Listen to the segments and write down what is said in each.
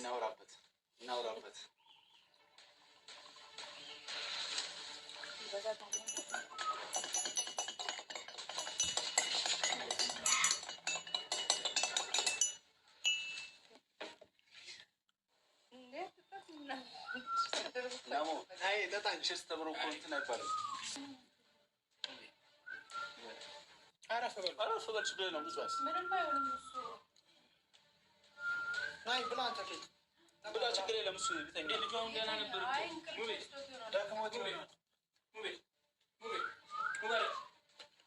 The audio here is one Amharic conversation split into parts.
እናውራበት አይ ለታንቺስ ተብሮ ኮንት ነበር አራፈ በል ችግር የለውም ብዙ ምንም አይሆንም እሱ ናይ ብላ አንተ ፊት ብላ ችግር የለም እሱ ልተኛ ልጇን ገና ነበር ሙቤ ደክሞት ሙቤ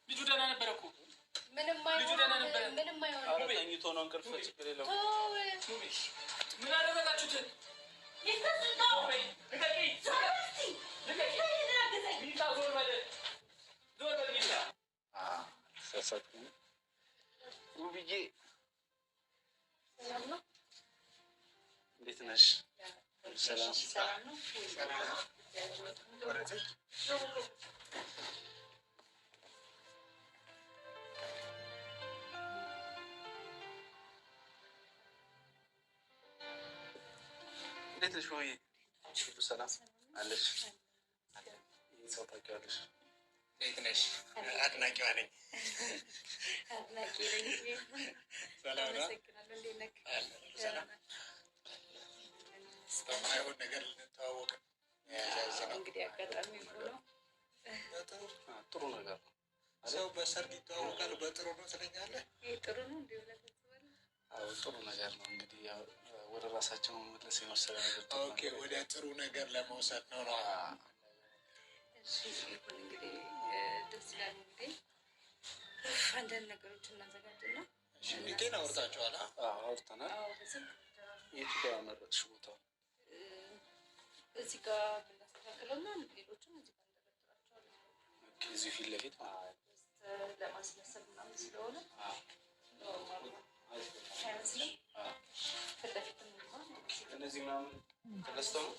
ልጁ ደህና ነበር እኮ ምንም አይሆንም ኧረ ተኝቶ ነው እንቅልፍ ችግር የለውም ሙቤ ምን አደረጋችሁት ይተስጣው ልቀቂ ሚታ ዞር በል ሚታ ሰሰቱ ውብዬ ሰላም ነው እንዴት ነሽ ሰላም ነው እንዴት ነሽ ወይ ሁሉ ሰላም አለሽ ሰው ታውቂዋለሽ እንዴት ነሽ አድናቂዋ ነኝ አድናቂ ነኝ ሰላም ነው ሰላም ስለማይሆን ነገር ልንተዋወቅ እንግዲህ አጋጣሚ ሆኖ ጥሩ ነገር ነው ሰው በሰርግ ይተዋወቃል በጥሩ ነው ትለኛለህ ይሄ ጥሩ ነው እንዴ ብለህ ታስባለህ አዎ ጥሩ ነገር ነው እንግዲህ ያው ወደ ራሳቸው መመለስ የመሰለ ነገር ኦኬ ወደ ጥሩ ነገር ለመውሰድ ነው ነው እሺ እንግዲህ ደስ ይላል እንግዲህ አንዳንድ ነገሮችን እናዘጋጅና እሺ እንዴት አውርታችኋል አውርተናል የቱ ጋር መረጥሽ ቦታው እዚህ ጋር ብናስተካክለውና ሌሎችም እዚህ ጋር እንደረድራቸዋለን እዚህ ፊት ለፊት ለማስመሰል ምናምን ስለሆነ አይመስልም ፊት ለፊት እነዚህ ምናምን ተገዝተው ነው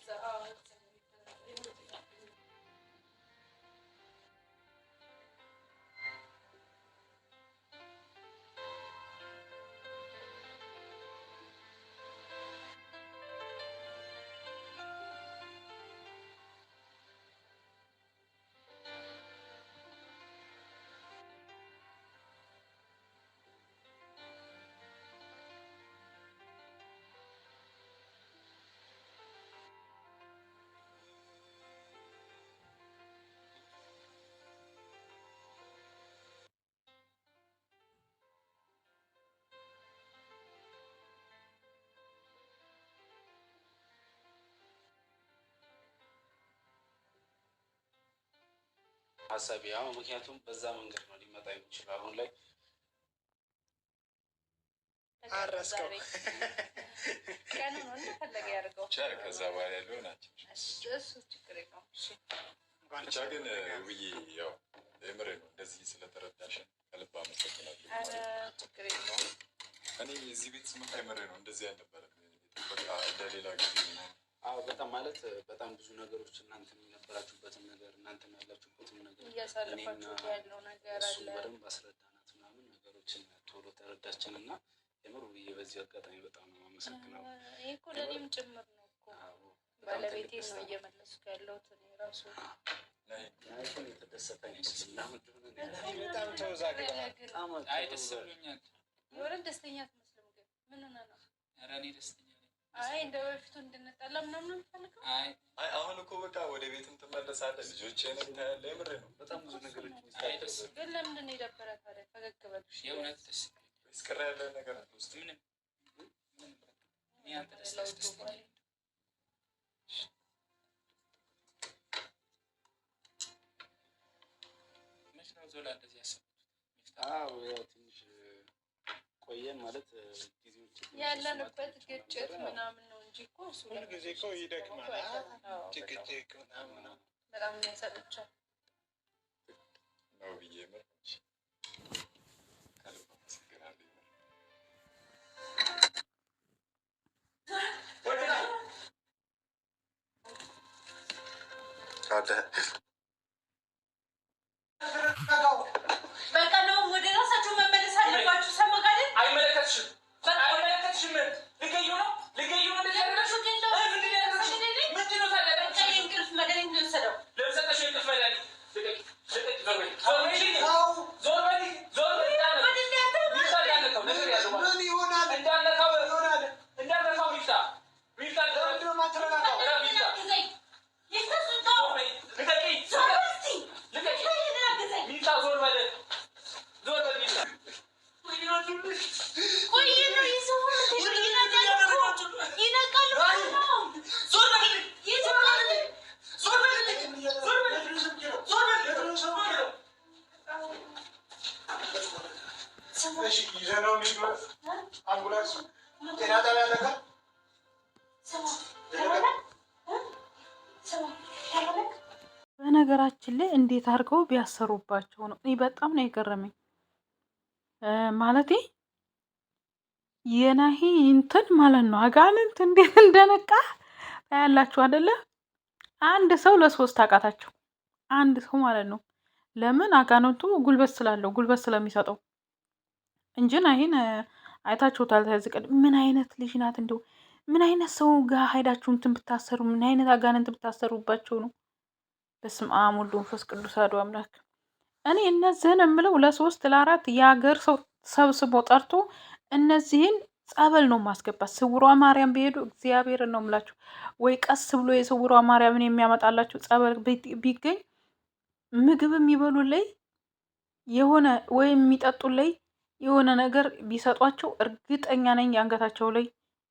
ሀሳቢ አሁን ምክንያቱም በዛ መንገድ ነው ሊመጣ የሚችለው አሁን ላይ አረስከው ቀኑ ነው እንደፈለገ ያድርገው ከዛ በኋላ ያለው ናቸው እሱ ችግር የለውም ብቻ ግን ውብዬ ያው የምሬ ነው እንደዚህ ስለተረዳሽን ከልብ አመሰግናለሁ ኧረ ችግር የለውም እኔ እዚህ ቤት ስመጣ የምሬ ነው እንደዚህ አልነበረም በቃ እንደሌላ ጊዜ ነው አዎ በጣም ማለት በጣም ብዙ ነገሮች እናንተ የነበራችሁበትን ነገር እናንተ ያላችሁበትን ነገር እያሳለፋችሁት ያለው ነገር አለ በደንብ አስረዳናት ምናምን ነገሮችን ቶሎ ተረዳችንና የምር ውብዬ በዚህ አጋጣሚ በጣም ነው የማመሰግነው ይሄ እኮ ለእኔም ጭምር ነው እኮ ባለቤቴ ነው እየመለስኩ ያለሁት እኔ ራሱ ናይኮን የተደሰተ ይመስላል በጣም ተወዛግበናል አይ ደስ ብሎኛል የወረን ደስተኛ አትመስልም ግን ምን ሆነ ነው ኧረ እኔ ደስተኛ አይ እንደው በፊቱ እንድንጣላ ምናምን ነው የምፈልገው አይ አሁን እኮ በቃ ወደ ቤትም ትመለሳለህ ልጆችህንም ታያለህ የምር ነው በጣም ብዙ ነገሮች ይስተካከላሉ ግን ለምንድን ነው የደበረህ ታዲያ ፈገግ በል የእውነት ደስ እስከራ ያለ ነገር አለ ውስጥ ምንም እኔ አንተ ደስ መች ነው ዞላ እንደዚህ ያሰብኩት አዎ ያው ትንሽ ቆየን ማለት ጊዜዎች ያለንበት ግጭት ምናምን ነው እንጂ እኮ እሱ ሁሉ ጊዜ እኮ ይደክማል ጭቅጭቅ ምናምን በጣም ያሰለቻል ነው ብዬ መርጭ ከልብ አመሰግናለሁ ካደ በቃ ነው ወደ ራሳችሁ መመለስ አለባችሁ ሰማጋለ አይመለከትሽም ልገዩ ነው በነገራችን ላይ እንዴት አድርገው ቢያሰሩባቸው ነው። እኔ በጣም ነው የገረመኝ። ማለቴ የናሂ እንትን ማለት ነው አጋንንት እንዴት እንደነቃ ታያላችሁ አይደለ? አንድ ሰው ለሶስት አቃታቸው። አንድ ሰው ማለት ነው። ለምን? አጋንንቱ ጉልበት ስላለው ጉልበት ስለሚሰጠው እንጂ ናሂን አይታችሁታል። ተዝቀድ ምን አይነት ልጅ ናት? እንደው ምን አይነት ሰው ጋር ሄዳችሁ እንትን ብታሰሩ፣ ምን አይነት አጋንንት ብታሰሩባቸው ነው? በስመ አብ ወወልድ ወመንፈስ ቅዱስ አሐዱ አምላክ። እኔ እነዚህን የምለው ለሶስት ለአራት የሀገር ሰው ሰብስቦ ጠርቶ እነዚህን ጸበል ነው ማስገባት። ስውሯ ማርያም ቢሄዱ እግዚአብሔርን ነው የምላችሁ። ወይ ቀስ ብሎ የስውሯ ማርያምን የሚያመጣላችሁ ጸበል ቢገኝ ምግብ የሚበሉ ላይ የሆነ ወይም የሚጠጡ ላይ የሆነ ነገር ቢሰጧቸው እርግጠኛ ነኝ የአንገታቸው ላይ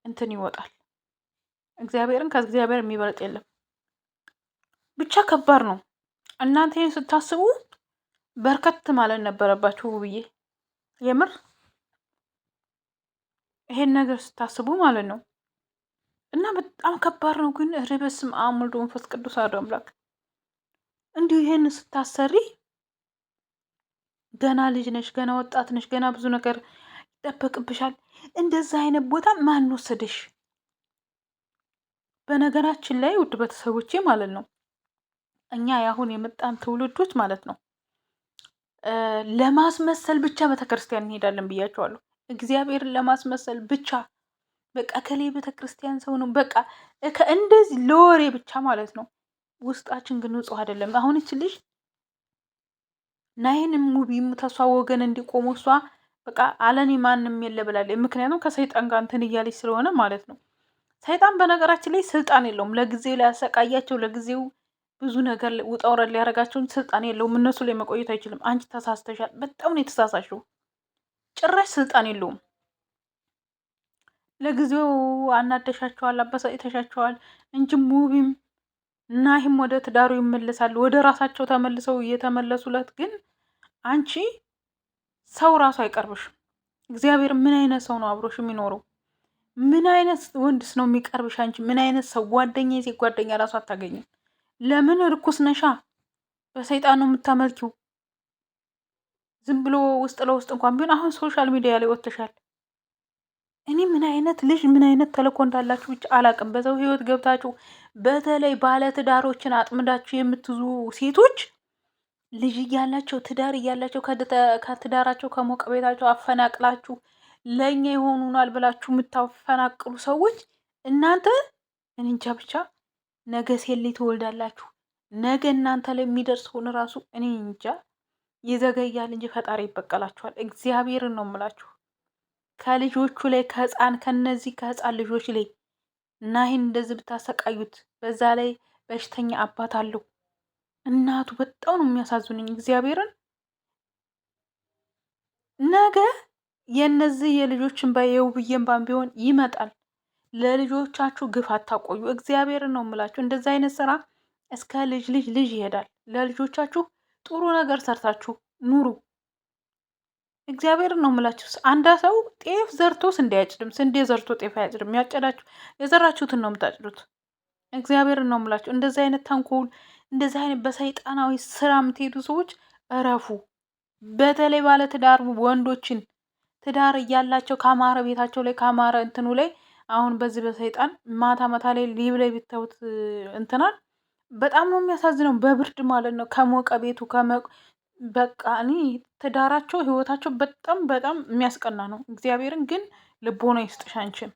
እንትን ይወጣል። እግዚአብሔርን ከእግዚአብሔር የሚበልጥ የለም። ብቻ ከባድ ነው። እናንተ ይህን ስታስቡ በርከት ማለት ነበረባችሁ ብዬ የምር ይሄን ነገር ስታስቡ ማለት ነው። እና በጣም ከባድ ነው። ግን በስመ አብ ወወልድ ወመንፈስ ቅዱስ አሐዱ አምላክ። እንዲሁ ይሄን ስታሰሪ ገና ልጅ ነሽ፣ ገና ወጣት ነሽ፣ ገና ብዙ ነገር ይጠበቅብሻል። እንደዛ አይነት ቦታ ማን ወሰደሽ? በነገራችን ላይ ውድ ቤተሰቦቼ ማለት ነው እኛ የአሁን የመጣን ትውልዶች ማለት ነው ለማስመሰል ብቻ ቤተክርስቲያን እንሄዳለን ብያቸዋለሁ። እግዚአብሔርን ለማስመሰል ብቻ በቃ ከሌ ቤተክርስቲያን ሰው ነው በቃ እንደዚህ ለወሬ ብቻ ማለት ነው። ውስጣችን ግን ንጹህ አይደለም። አሁን እች ልጅ ናይንም ሙቢም ተሷ ወገን እንዲቆሙ እሷ በቃ አለኔ ማንም የለ ብላለች። ምክንያቱም ከሰይጣን ጋር እንትን እያለች ስለሆነ ማለት ነው። ሰይጣን በነገራችን ላይ ስልጣን የለውም። ለጊዜው ሊያሰቃያቸው ለጊዜው ብዙ ነገር ውጣ ውረድ ሊያደርጋቸውን ስልጣን የለውም። እነሱ ላይ መቆየት አይችልም። አንቺ ተሳስተሻል። በጣም ነው የተሳሳሽው። ጭራሽ ስልጣን የለውም። ለጊዜው አናደሻቸዋል፣ አበሳጭተሻቸዋል እንጂ ሙቢም ናሂም ወደ ትዳሩ ይመለሳሉ። ወደ ራሳቸው ተመልሰው እየተመለሱለት ግን አንቺ ሰው ራሱ አይቀርብሽም። እግዚአብሔር ምን አይነት ሰው ነው አብሮሽ የሚኖረው? ምን አይነት ወንድስ ነው የሚቀርብሽ? አንቺ ምን አይነት ሰው ጓደኛ የሴት ጓደኛ ራሱ አታገኝም። ለምን? ርኩስ ነሻ። በሰይጣን ነው የምታመልኪው። ዝም ብሎ ውስጥ ለውስጥ እንኳን ቢሆን አሁን ሶሻል ሚዲያ ላይ ወጥተሻል። እኔ ምን አይነት ልጅ ምን አይነት ተልእኮ እንዳላችሁ ብቻ አላቅም። በሰው ህይወት ገብታችሁ በተለይ ባለትዳሮችን አጥምዳችሁ የምትዙ ሴቶች ልጅ እያላቸው ትዳር እያላቸው ከትዳራቸው ከሞቀ ቤታቸው አፈናቅላችሁ ለእኛ ይሆኑናል ብላችሁ የምታፈናቅሉ ሰዎች እናንተ እንጃ ብቻ ነገ ሴት ልጅ ትወልዳላችሁ። ነገ እናንተ ላይ የሚደርሰውን ራሱ እኔ እንጃ። ይዘገያል እንጂ ፈጣሪ ይበቀላችኋል። እግዚአብሔርን ነው የምላችሁ። ከልጆቹ ላይ ከነዚህ ከህፃን ልጆች ላይ ናሂን እንደዚህ ብታሰቃዩት፣ በዛ ላይ በሽተኛ አባት አለው። እናቱ በጣም ነው የሚያሳዝኑኝ። እግዚአብሔርን ነገ የነዚህ የልጆችን የውብዬን ባን ቢሆን ይመጣል። ለልጆቻችሁ ግፍ አታቆዩ። እግዚአብሔርን ነው የምላችሁ። እንደዚህ አይነት ስራ እስከ ልጅ ይሄዳል። ለልጆቻችሁ ጥሩ ነገር ሰርታችሁ ኑሩ። እግዚአብሔርን ነው የምላችሁ። አንድ ሰው ጤፍ ዘርቶ ስንዴ አያጭድም፣ ስንዴ ዘርቶ ጤፍ አያጭድም። ያጨዳችሁ የዘራችሁትን ነው የምታጭዱት። እግዚአብሔርን ነው የምላችሁ። እንደዚህ አይነት ተንኮል፣ እንደዚህ አይነት በሰይጣናዊ ስራ የምትሄዱ ሰዎች እረፉ። በተለይ ባለ ትዳር ወንዶችን ትዳር እያላቸው ካማረ ቤታቸው ላይ ካማረ እንትኑ ላይ አሁን በዚህ በሰይጣን ማታ ላይ ሊብ ላይ ቢታዩት እንትናል በጣም ነው የሚያሳዝነው። በብርድ ማለት ነው ከሞቀ ቤቱ በቃ እኔ ትዳራቸው ህይወታቸው በጣም የሚያስቀና ነው። እግዚአብሔርን ግን ልቦና ይስጥሽ አንቺን።